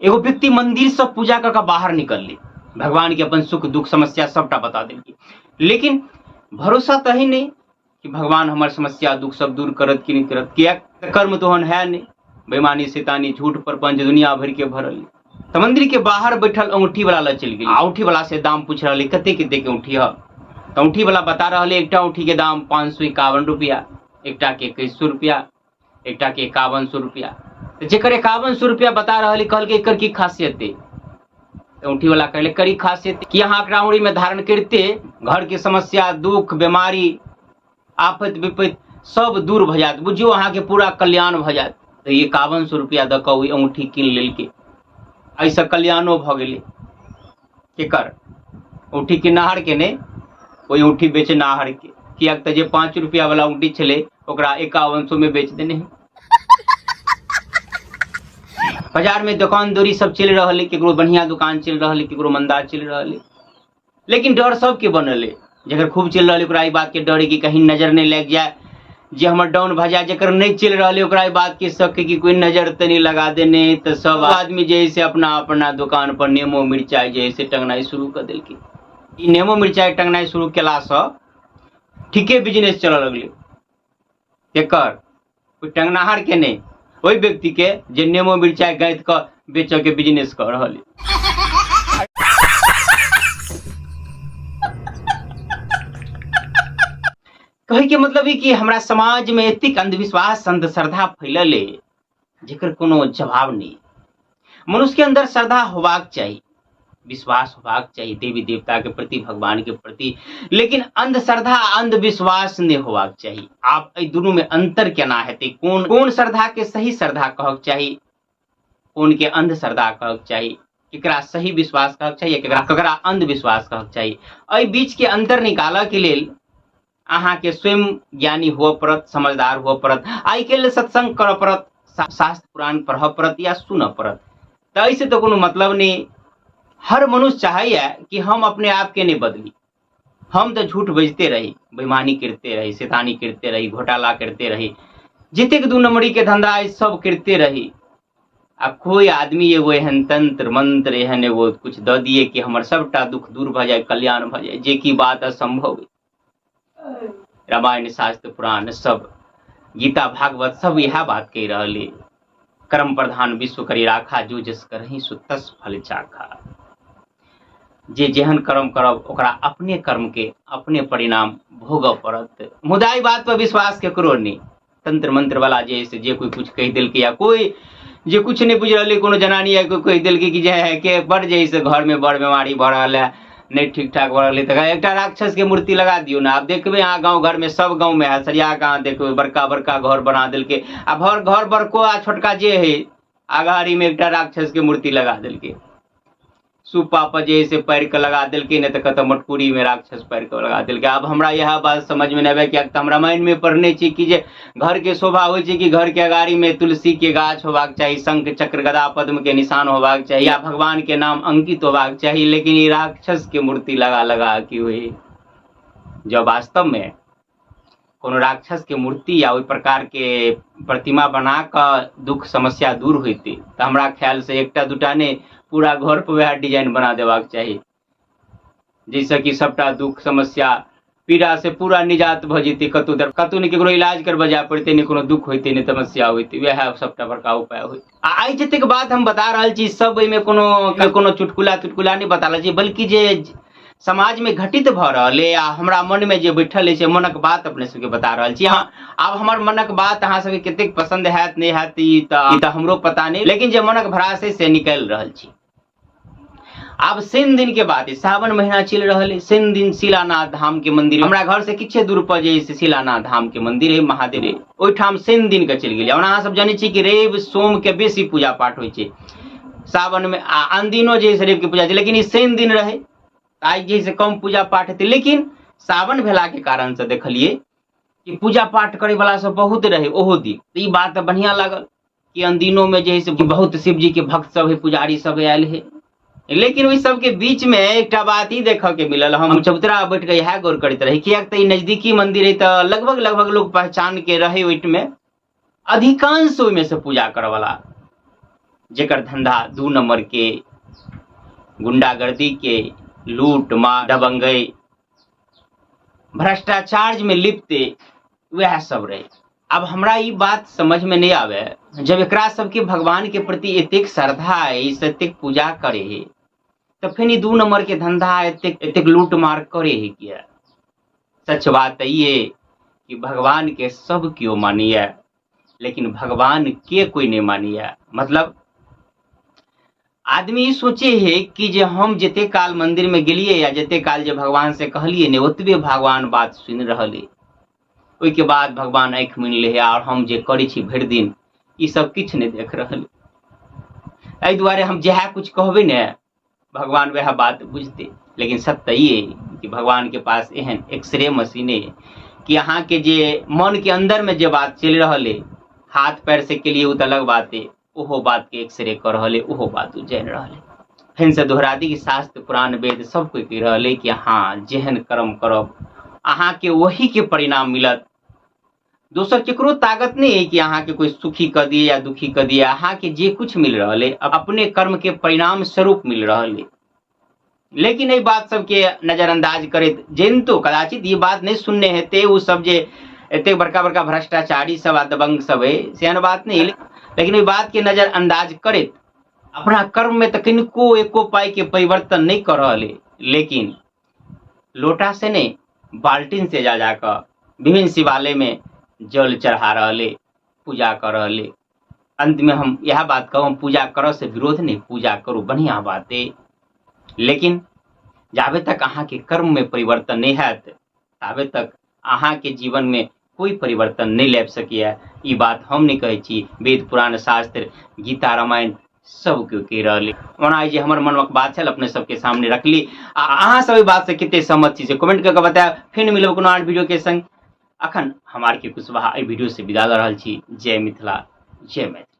एगो व्यक्ति मंदिर से पूजा करके बाहर निकल ले, भगवान के अपन सुख दुख समस्या सबटा बता देलकै, लेकिन भरोसा तो है नहीं कि भगवान हमार समस्या दुख सब दूर करत कि नहीं करत, किया कर्म तो हन है नहीं, बेईमानी शैतानी झूठ प्रपंच दुनिया भर के भरल। तो मंदिर के बाहर बैठल अंगूठी वाला ला चल गई, अंगूठी वाला से दाम पूछ रहा कते के दे के अंगूठी है। तो अंगूठी वाला बता रहा एक अंगूठी के दाम 551 रुपया, एक के 2100 रुपया, एक के 5100 रुपया। तो जेकर 5100 रुपया बता रहा कहल एकर की खासियत है। अंगूठी वाला कहले करी खासियत कि यहाँ अंगूठी में धारण करते घर के समस्या दुख बीमारी आफत विपत सब दूर भ जात, बुझियो अहाँ के पूरा कल्याण भ जात। तो 5100 रुपया द के अंगूठी कीन लेलकै, ऐसा कल्याणो भ गेलै। केकर अंगूठी किनहार के नहीं, ओहि अंगूठी बेचनाहार के, किया तो जे 5 रुपया वाला अंगूठी छले ओकरा 5100 में बेच देने। बाजार में दुकान दौरी सब चल रहा है, केकरो बढ़िया दुकान चल रहा है, केकरो मंदा चल रहा है, लेकिन डर सबके बनल है। जकर खूब चल रहा है ओकरा ई बात के डर है कि कहीं नजर नहीं लग जाए, जे हमर डाउन भ जाए। जकर नहीं चल रहा है ओकरा ई बात के शक कि कोई नजर तो नहीं लगा देने। तो सब आदमी जैसे अपना अपना दुकान पर नेमो मिर्चाई जैसे टंगनाई शुरू कर दिलकै। ई नेमो मिर्चाई टंगनाई शुरू केला से ठीके बिजनेस चल लगले। केकर कोई टंगनाहार के नहीं, वही व्यक्ति के जे नेमो मिर्चाई गैत के बेच के बिजनेस कर रहा है। कहे के मतलब है कि हमारा समाज में एतिक अंधविश्वास अंधश्रद्धा फैलल है जेकर कोनो जवाब नहीं। मनुष्य के अंदर श्रद्धा होबाक चाहिए, विश्वास होबाक चाहिए देवी देवता के प्रति भगवान के प्रति, लेकिन अंधश्रद्धा अंधविश्वास नहीं होबाक चाहिए। आप ए दोनों में अंतर केना हेतै? कौन श्रद्धा के सही श्रद्धा कहक चाहिए, कौन के अंधश्रद्धा कहक चाहिए, केकरा सही विश्वास कहक चाहिए, केकरा अंधविश्वास कहक चाहिए। एहि बीच के अंतर निकालऽ के लेल अहाँ के स्वयं ज्ञानी हुआ पड़त, समझदार हुआ पड़त, आई के लिए सत्संग कर पड़त, शास्त्र पुराण पढ़ पड़त या सुन पड़त। तो ऐसे तो कोनो मतलब नहीं। हर मनुष्य चाहिए कि हम अपने आप के नहीं बदली, हम तो झूठ बजते रही, बेईमानी करते रही, शैतानी करते रही, घोटाला करते रही, जिते दू नंबरी के धंधा है सब करते रही। अब कोई आदमी एगो एहन तंत्र मंत्र एहन एगो कुछ द दिए कि हमर सबटा दुख दूर भ जाए, कल्याण भ जाए, जे की बात असंभव है। रामायण शास्त्र पुराण सब गीता भागवत सब यह बात कह रहा है, कर्म प्रधान विश्व करी राखा, जो जस करही सो तस फल चाखा। जे जेहन कर्म करब ओकरा अपने कर्म के अपने परिणाम भोगऽ पड़त। मुदा ई बात पर विश्वास केकरो नहीं। तंत्र मंत्र वाला जैसे जे कोई कुछ कह दिल या कोई जे कुछ नहीं बुझ रहा, कोनो जनानी है कोई कह दिल कि जे है के बड़ जैसे घर में बड़ बीमारी बढ़ रहा है, नहीं ठीक ठाक बढ़ रही, तो एक राक्षस के मूर्ति लगा दियो ना। आप देखबे यहाँ गाँव घर में सब गाँव में है, सरिया कहाँ देखबे बड़का बड़का घर बना दिल के, अब हर घर बड़को आ छोटका जे है आगाड़ी में एक राक्षस के मूर्ति लगा दिल के, सुपा पर जैसे पैर के लगा दिल के, नहीं तो कहते मटकुरी में राक्षस पैर के लगा दिल के। अब हमरा यह बात समझ में नहीं आवे कि हमरा माइन में पढ़ने चाहिए कि जे घर के शोभा हो कि घर के अगाड़ी में तुलसी के गाछ होबाक चाहिए, शंख चक्र गदा पद्म के निशान होबाक चाहिए, या भगवान के नाम अंकित होबाक चाहिए, लेकिन ये राक्षस के मूर्ति लगा लगा की हुई। जब वास्तव में कोनो राक्षस के मूर्ति या वही प्रकार के प्रतिमा बना कर दुख समस्या दूर होती, तो हमरा ख्याल से एकटा दूटा ने पूरा घर पर वह डिजाइन बना देवाक चाहिए, जैसे कि सबटा दुख समस्या पीड़ा से पूरा निजात भ जेतै। कतौ नहीं केकरो इलाज करबा जाय पड़ते, नहीं कोनो दुख होते, नहीं समस्या होते, वह सबटा बड़का उपाय होते। आई जतेक बात हम बता रहा छी सब में कोनो चुटकुला नहीं बता रहा छी, बल्कि जे समाज में घटित भ रहा है या हमरा मन में जे बैठल है से मनक बात अपने सबके बता रहा छी। हाँ, अब हमार मनक बात अहाँ सबके कतेक पसंद हैत नहीं हैत ई तो हमरो पता नहीं, लेकिन जे मनक भरास से निकल रहा छी। अब शनि दिन के बाद सावन महीना चल रहा है, शनि दिन शिलानाथ धाम के मंदिर हमरा घर से किछे दूर पर जे शिलानाथ धाम के मंदिर है, महादेव है, ओहिठाम शनि दिन के चल गेल। अहाँ सब जाने छी कि रवि सोम के बेसी पूजा पाठ होइ छै, सावन में आन दिनो जे रवि के पूजा छै, लेकिन ई शनि दिन रहे आज जैसे कम पूजा पाठ हेतै। लेकिन सावन भेला के कारण से देखलिए कि पूजा पाठ करे वाला सब बहुत रहे ओहो दिन। ई बात बढ़िया लागल कि अन दिनों में जे है बहुत शिव जी के भक्त सब है, पुजारी सब आयल है। लेकिन वही सबके बीच में एक बात ही देख के मिलल, हम चबूतरा बैठ के यह गौर करते रहे कि एक नजदीकी मंदिर है, तो लगभग लोग पहचान के रहे, में अधिकांश में से पूजा करे वाला जेकर धंधा 2 नंबर के गुंडागर्दी के, लूट मार दबंगई भ्रष्टाचार में लिप्त वह सब रहे। अब हमरा ई बात समझ में नहीं आवे, जब एकरा सबके भगवान के प्रति एतेक श्रद्धा है, एतेक पूजा करे है, तो फिर 2 नंबर के धंधा एतेक लूट मार करे है किया। सच बात ये कि भगवान के सब क्यों मानिए, लेकिन भगवान के कोई नहीं मानिए। मतलब आदमी सोचे है कि जे हम जते काल मंदिर में गेलिए या जते काल जे भगवान से कहलिए ने ओतबे भगवान बात सुन रहले, ओई के बाद भगवान आँख मुनि ले और हम जे करै छी भरि दिन ई सब किछ नहीं देख रहले। एहि दुआरे हम जहाँ कुछ कहबे ने भगवान वह बात बुझते। लेकिन सत्य ये कि भगवान के पास एहन एक्सरे मशीन है कि अहाँ के जे मन के अंदर में जे बात चल रहा है, हाथ पैर से के लिए उ अलग बात है, ओहो बात के एक्सरे कर रहा है, ओहो बात उ जान रहा है। फिर से दोहरा दी कि शास्त्र पुराण वेद सब कोई कह रहा है कि हाँ जेहन कर्म करब अहाँ के वही के परिणाम मिलत। दोसर केकरो ताकत नहीं है कि अहाँ के कोई सुखी कर दिए या दुखी कर दिए। अहाँ के जे कुछ मिल रहा है अपने कर्म के परिणाम स्वरूप मिल रहा है। लेकिन ये बात सबके नजरअंदाज करे जिन तो कदाचित ये बात नहीं सुनने हेते वो सब जे इतने बड़का बड़का भ्रष्टाचारी सब दबंग सब है सेहन बात नहीं, लेकिन ये बात के नजरअंदाज करे अपना कर्म में तो किनको एको पाई के परिवर्तन नहीं कर रहा है। लेकिन लोटा से नहीं बाल्टीन से जा जाकर विभिन्न शिवालय में जल चढ़ा रहे, पूजा कर रहे। अंत में हम यह बात कहूँ पूजा करो से विरोध नहीं, पूजा करो बढ़िया बात है, लेकिन जाबे तक अहाँ के कर्म में परिवर्तन नहीं है ताबे तक अहाँ के जीवन में कोई परिवर्तन नहीं ले सकिए। ये बात हम नहीं कहे छी, वेद पुराण शास्त्र गीता रामायण सब क्यों कह रहे। ओना जे हमर मनक बात है अपने सबके सामने रखली। अहाँ सब बात से कितने सहमत छी से कमेंट करके बताया। फिर मिलब कोनो आर वीडियो के संग। अखन हमार के कुशवाहा वीडियो से विदा द रहल छी। जय मिथिला, जय मैथिली।